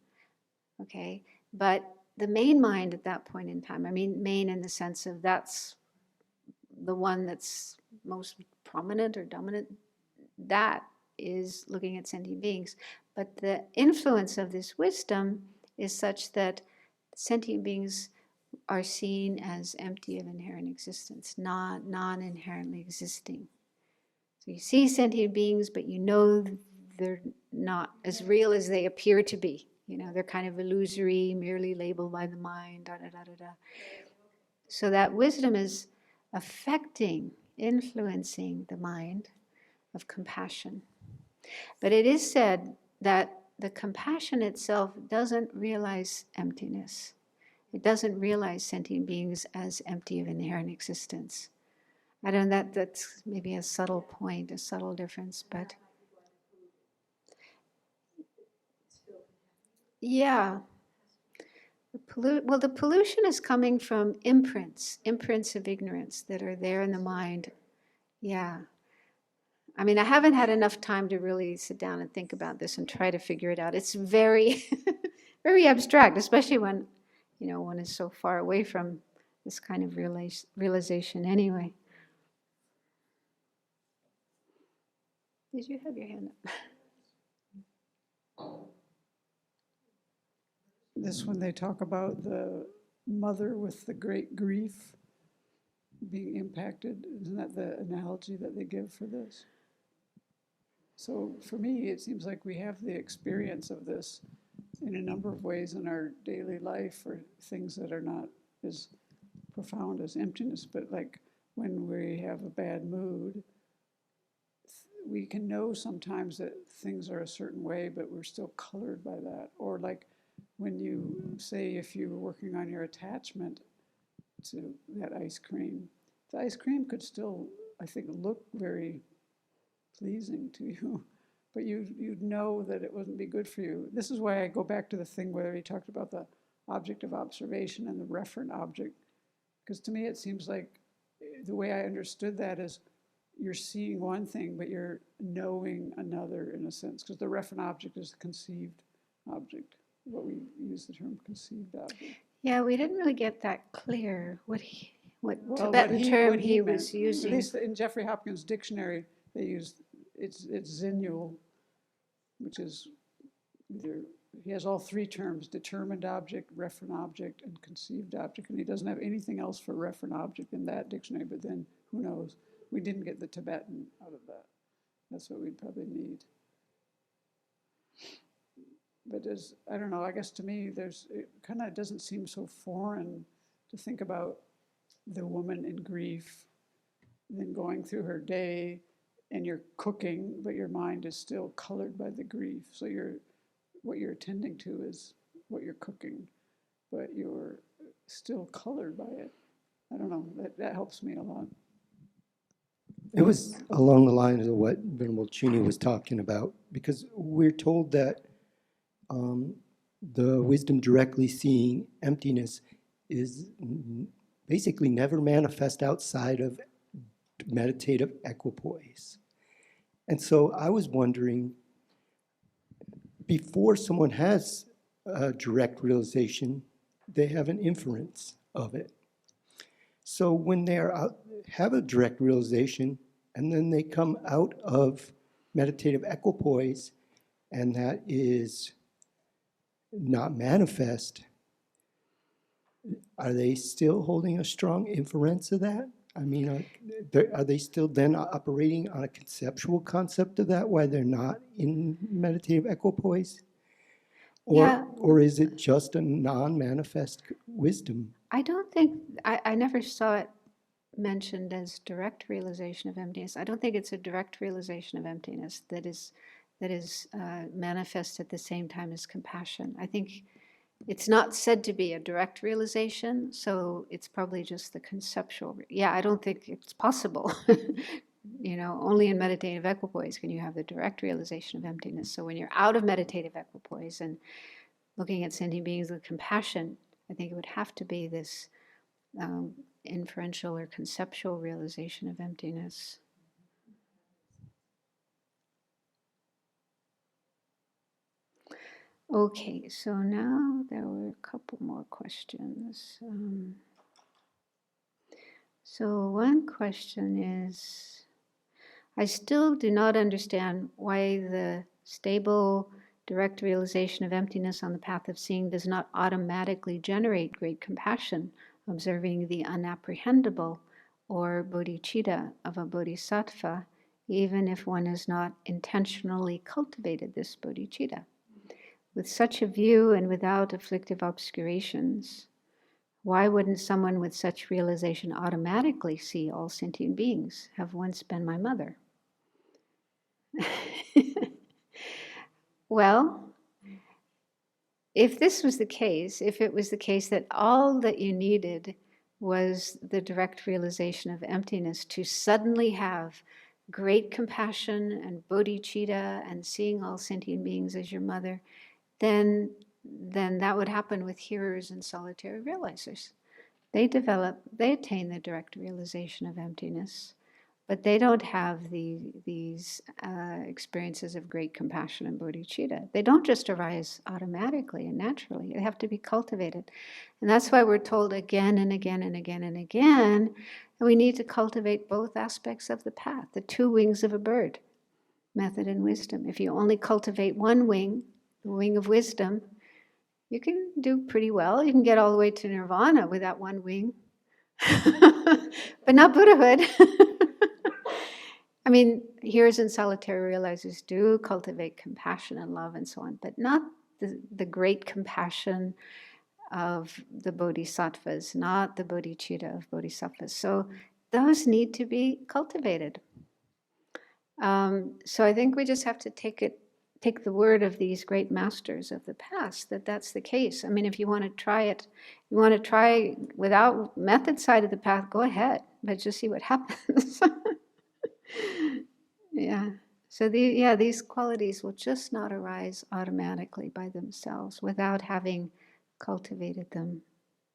okay? But the main mind at that point in time, I mean, main in the sense of that's the one that's most prominent or dominant, that is looking at sentient beings. But the influence of this wisdom is such that sentient beings are seen as empty of inherent existence, non-inherently existing. So you see sentient beings, but you know they're not as real as they appear to be. You know, they're kind of illusory, merely labeled by the mind, da da da da da. So that wisdom is affecting, influencing the mind of compassion. But it is said that the compassion itself doesn't realize emptiness. It doesn't realize sentient beings as empty of inherent existence. I don't know, that's maybe a subtle point, a subtle difference, but yeah. The pollution is coming from imprints of ignorance that are there in the mind. Yeah. I mean, I haven't had enough time to really sit down and think about this and try to figure it out. It's very, very abstract, especially when, you know, one is so far away from this kind of realization anyway. Did you have your hand up? This when they talk about the mother with the great grief being impacted, isn't that the analogy that they give for this? So for me, it seems like we have the experience of this in a number of ways in our daily life, or things that are not as profound as emptiness, but like when we have a bad mood, we can know sometimes that things are a certain way, but we're still colored by that. Or like when you say, if you were working on your attachment to that ice cream, the ice cream could still, I think, look very pleasing to you, but you'd know that it wouldn't be good for you. This is why I go back to the thing where he talked about the object of observation and the referent object, because to me it seems like the way I understood that is you're seeing one thing, but you're knowing another in a sense, because the referent object is the conceived object, what we use the term conceived object. Yeah, we didn't really get that clear what Well, Tibetan term what he meant, was using. at least in Jeffrey Hopkins' dictionary, they used it's Zinul, which is either, he has all three terms: determined object, referent object, and conceived object. And he doesn't have anything else for referent object in that dictionary, but then who knows? We didn't get the Tibetan out of that. That's what we'd probably need. But I don't know, I guess to me, it kind of doesn't seem so foreign to think about the woman in grief, then going through her day, and you're cooking, but your mind is still colored by the grief. So what you're attending to is what you're cooking, but you're still colored by it. I don't know, that helps me a lot. It was along the lines of what Venerable Chuni was talking about, because we're told that the wisdom directly seeing emptiness is basically never manifest outside of meditative equipoise. And so I was wondering, before someone has a direct realization, they have an inference of it. So when they have a direct realization, and then they come out of meditative equipoise, and that is not manifest, are they still holding a strong inference of that? I mean, are they still then operating on a conceptual concept of that while they're not in meditative equipoise? Or is it just a non-manifest wisdom? I don't think, I never saw it mentioned as direct realization of emptiness. I don't think it's a direct realization of emptiness that is manifest at the same time as compassion. I think it's not said to be a direct realization, so it's probably just the conceptual. Yeah, I don't think it's possible. You know, only in meditative equipoise can you have the direct realization of emptiness. So when you're out of meditative equipoise and looking at sentient beings with compassion, I think it would have to be this inferential or conceptual realization of emptiness. Okay, so now there were a couple more questions. So one question is, I still do not understand why the stable, direct realization of emptiness on the path of seeing does not automatically generate great compassion, observing the unapprehendable, or bodhicitta of a bodhisattva, even if one has not intentionally cultivated this bodhicitta. With such a view and without afflictive obscurations, why wouldn't someone with such realization automatically see all sentient beings have once been my mother? Well, if this was the case, if it was the case that all that you needed was the direct realization of emptiness to suddenly have great compassion and bodhicitta and seeing all sentient beings as your mother, then that would happen with hearers and solitary realizers. They attain the direct realization of emptiness, but they don't have these experiences of great compassion and bodhicitta. They don't just arise automatically and naturally. They have to be cultivated. And that's why we're told again and again and again and again that we need to cultivate both aspects of the path, the two wings of a bird, method and wisdom. If you only cultivate one wing, the wing of wisdom, you can do pretty well. You can get all the way to nirvana with that one wing, but not Buddhahood. I mean, hearers and solitary realizers do cultivate compassion and love and so on, but not the great compassion of the bodhisattvas, not the bodhicitta of bodhisattvas. So those need to be cultivated. So I think we just have to take the word of these great masters of the past, that's the case. I mean, if you want to try it, you want to try without method side of the path, go ahead, but just see what happens. Yeah. So these qualities will just not arise automatically by themselves without having cultivated them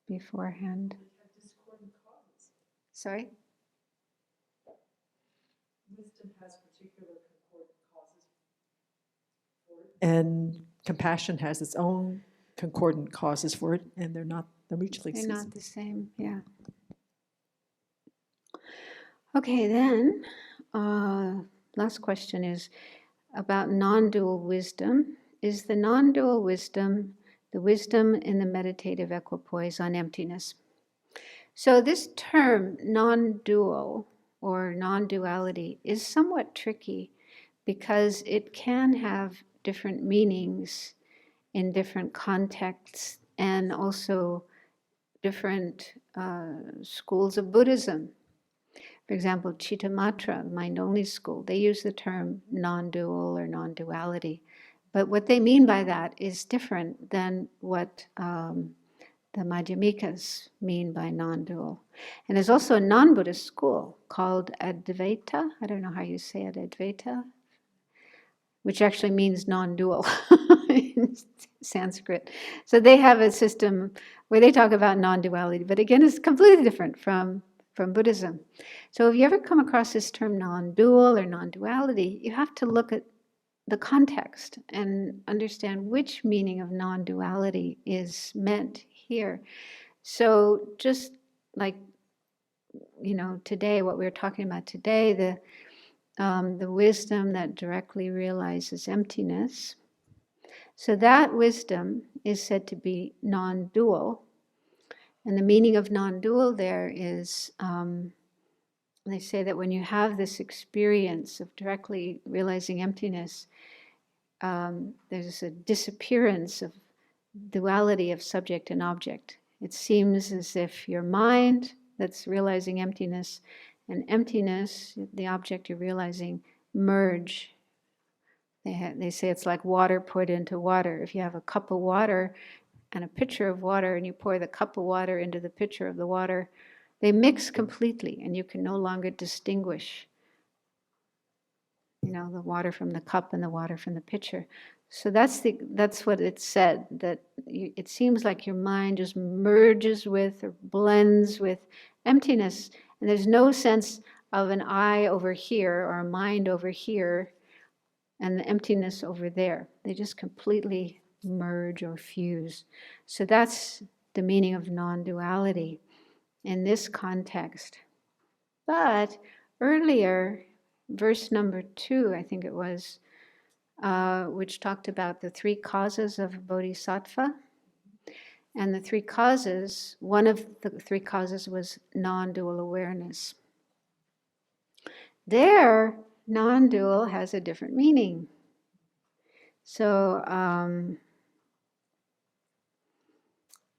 beforehand. Sorry? Wisdom has particular concordant causes for it, and compassion has its own concordant causes for it, and they're mutually They're exclusive. not the same, yeah. Okay, then, last question is about non-dual wisdom. Is the non-dual wisdom the wisdom in the meditative equipoise on emptiness? So this term, non-dual or non-duality, is somewhat tricky because it can have different meanings in different contexts and also different schools of Buddhism. For example, Chittamatra, mind-only school, they use the term non-dual or non-duality. But what they mean by that is different than what the Madhyamikas mean by non-dual. And there's also a non-Buddhist school called Advaita. I don't know how you say it, Advaita, which actually means non-dual in Sanskrit. So they have a system where they talk about non-duality, but again, it's completely different from Buddhism. So if you ever come across this term non-dual or non-duality, you have to look at the context and understand which meaning of non-duality is meant here. So just like, today, what we were talking about today, the wisdom that directly realizes emptiness. So that wisdom is said to be non-dual. And the meaning of non-dual there is, they say that when you have this experience of directly realizing emptiness, there's a disappearance of duality of subject and object. It seems as if your mind that's realizing emptiness and emptiness, the object you're realizing, merge. They say it's like water poured into water. If you have a cup of water and a pitcher of water and you pour the cup of water into the pitcher of the water, they mix completely and you can no longer distinguish the water from the cup and the water from the pitcher. So that's what it said, that it seems like your mind just merges with or blends with emptiness, and there's no sense of an I over here or a mind over here and the emptiness over there. They just completely merge or fuse. So that's the meaning of non-duality in this context. But earlier, verse number 2, I think it was, which talked about the 3 causes of bodhisattva. And the 3 causes, one of the 3 causes was non-dual awareness. There, non-dual has a different meaning. So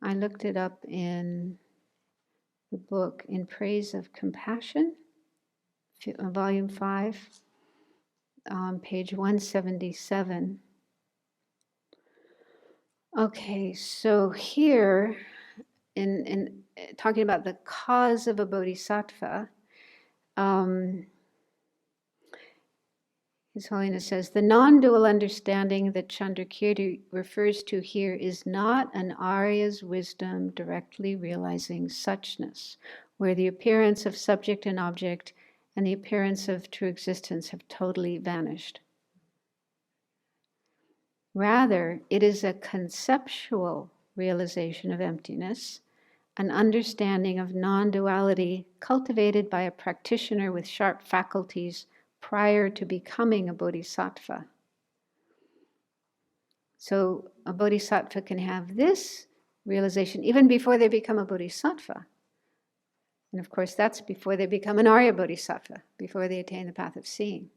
I looked it up in the book In Praise of Compassion, volume 5, page 177. Okay, so here, in talking about the cause of a bodhisattva, His Holiness says, the non-dual understanding that Chandrakirti refers to here is not an Arya's wisdom directly realizing suchness, where the appearance of subject and object and the appearance of true existence have totally vanished. Rather, it is a conceptual realization of emptiness, an understanding of non-duality cultivated by a practitioner with sharp faculties prior to becoming a bodhisattva. So a bodhisattva can have this realization even before they become a bodhisattva. And of course, that's before they become an Arya bodhisattva, before they attain the path of seeing.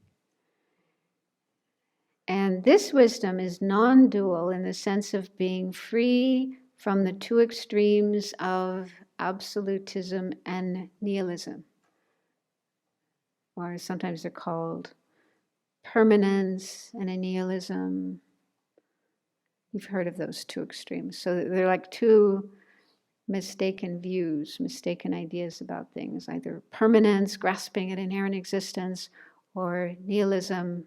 And this wisdom is non-dual in the sense of being free from the 2 extremes of absolutism and nihilism. Or sometimes they're called permanence and a nihilism. You've heard of those 2 extremes. So they're like 2 mistaken views, mistaken ideas about things, either permanence, grasping at inherent existence, or nihilism,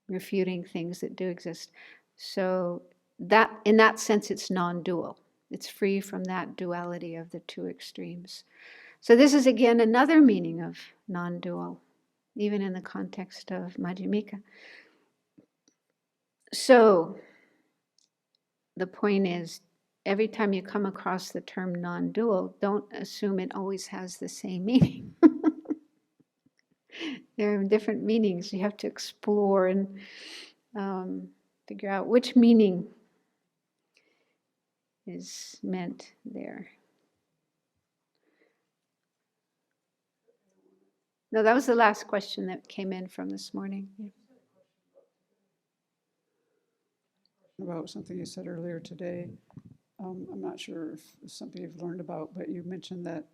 refuting things that do exist. So that, in that sense, it's non-dual. It's free from that duality of the 2 extremes. So this is again another meaning of non-dual, even in the context of Madhyamika. So the point is, every time you come across the term non-dual, don't assume it always has the same meaning. There are different meanings. You have to explore and figure out which meaning is meant there. No, that was the last question that came in from this morning. Yeah. About something you said earlier today. I'm not sure if it's something you've learned about, but you mentioned that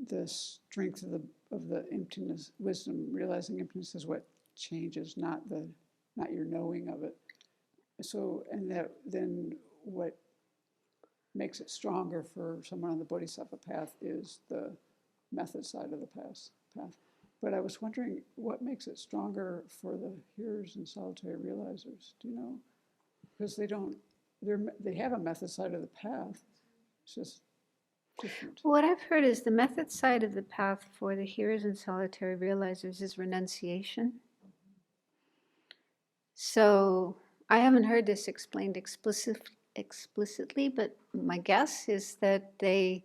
the strength of the emptiness, wisdom, realizing emptiness is what changes, not your knowing of it. So, and that then what makes it stronger for someone on the bodhisattva path is the method side of the path. But I was wondering what makes it stronger for the hearers and solitary realizers. Do you know? Because they have a method side of the path. It's just different. What I've heard is the method side of the path for the hearers and solitary realizers is renunciation. So I haven't heard this explained explicitly, but my guess is that they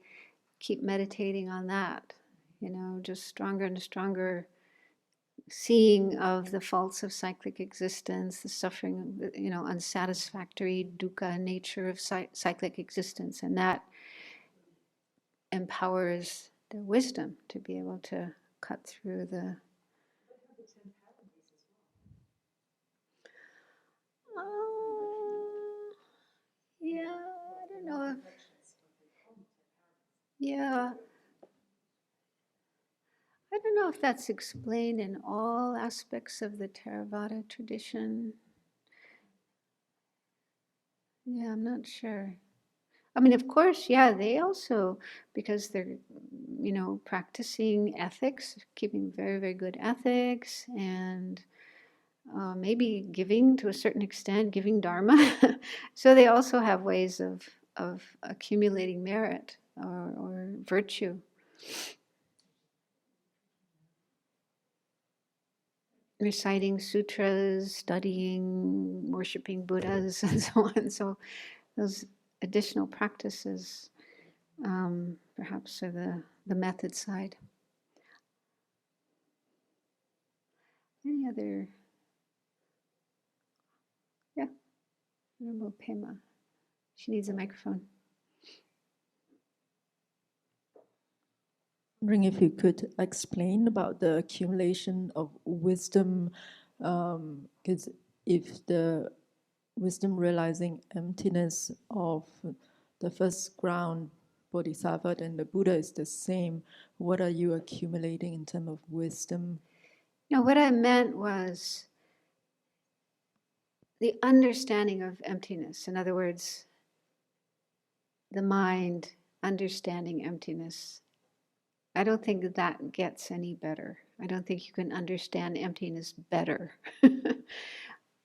keep meditating on that, just stronger and stronger seeing of the faults of cyclic existence, the suffering, unsatisfactory dukkha nature of cyclic existence, and that empowers their wisdom to be able to cut through the. Yeah, I don't know if. Yeah. I don't know if that's explained in all aspects of the Theravada tradition. Yeah, I'm not sure. I mean, of course, yeah, they also, because they're, practicing ethics, keeping very, very good ethics, and maybe giving to a certain extent, giving dharma. So they also have ways of accumulating merit or virtue. Reciting sutras, studying, worshiping Buddhas, and so on. So those additional practices perhaps are the method side. Any other? Yeah, Venerable Pema. She needs a microphone. Wondering if you could explain about the accumulation of wisdom, because if the wisdom realizing emptiness of the first ground bodhisattva and the Buddha is the same, what are you accumulating in terms of wisdom? No, what I meant was the understanding of emptiness. In other words, the mind understanding emptiness. I don't think that gets any better. I don't think you can understand emptiness better.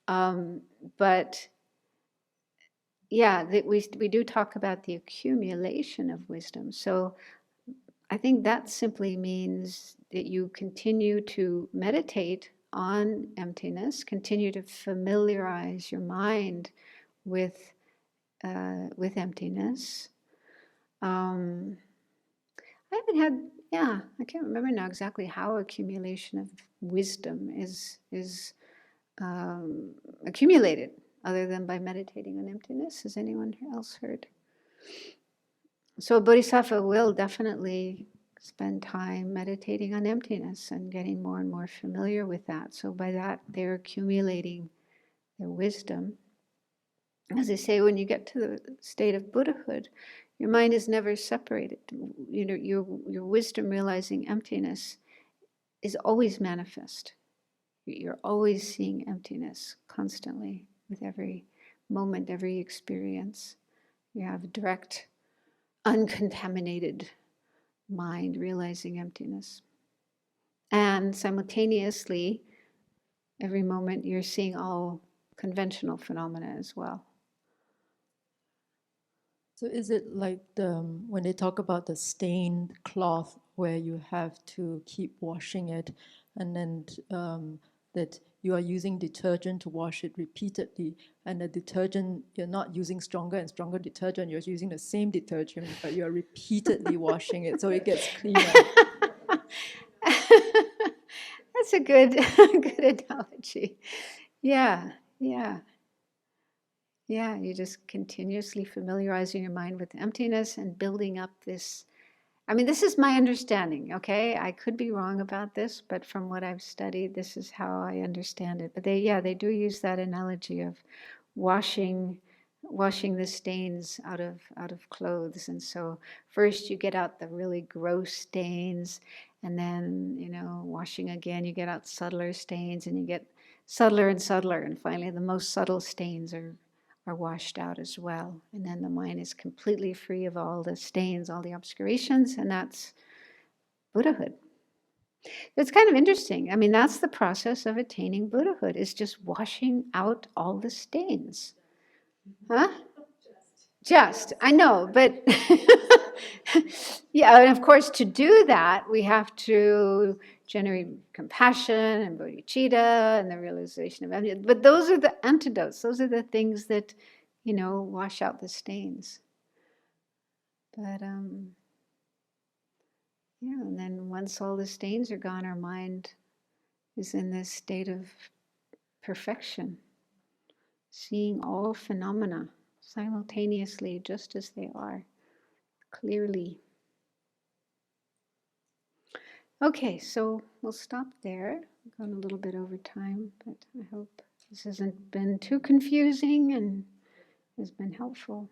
But yeah, we do talk about the accumulation of wisdom. So I think that simply means that you continue to meditate on emptiness, continue to familiarize your mind with emptiness. I haven't had, I can't remember now exactly how accumulation of wisdom is accumulated, other than by meditating on emptiness. Has anyone else heard? So a bodhisattva will definitely spend time meditating on emptiness and getting more and more familiar with that. So by that, they're accumulating their wisdom. As I say, when you get to the state of Buddhahood, your mind is never separated. You know, your wisdom realizing emptiness is always manifest. You're always seeing emptiness constantly with every moment, every experience. You have direct, uncontaminated mind realizing emptiness. And simultaneously, every moment you're seeing all conventional phenomena as well. So is it like when they talk about the stained cloth where you have to keep washing it, and then that you are using detergent to wash it repeatedly, and the detergent, you're not using stronger and stronger detergent, you're using the same detergent, but you're repeatedly washing it so it gets cleaner. That's a good analogy. Yeah. You're just continuously familiarizing your mind with emptiness and building up this. I mean, this is my understanding, okay? I could be wrong about this, but from what I've studied, this is how I understand it. But they do use that analogy of washing the stains out of clothes. And so first you get out the really gross stains, and then, washing again, you get out subtler stains, and you get subtler and subtler, and finally the most subtle stains are washed out as well. And then the mind is completely free of all the stains, all the obscurations, and that's Buddhahood. It's kind of interesting. I mean, that's the process of attaining Buddhahood, is just washing out all the stains. Huh? Just, I know, but yeah, and of course to do that, we have to generate compassion and bodhicitta and the realization of emptiness. But those are the antidotes. Those are the things that, wash out the stains. But and then once all the stains are gone, our mind is in this state of perfection, seeing all phenomena simultaneously, just as they are, clearly. Okay, so we'll stop there. We've gone a little bit over time, but I hope this hasn't been too confusing and has been helpful.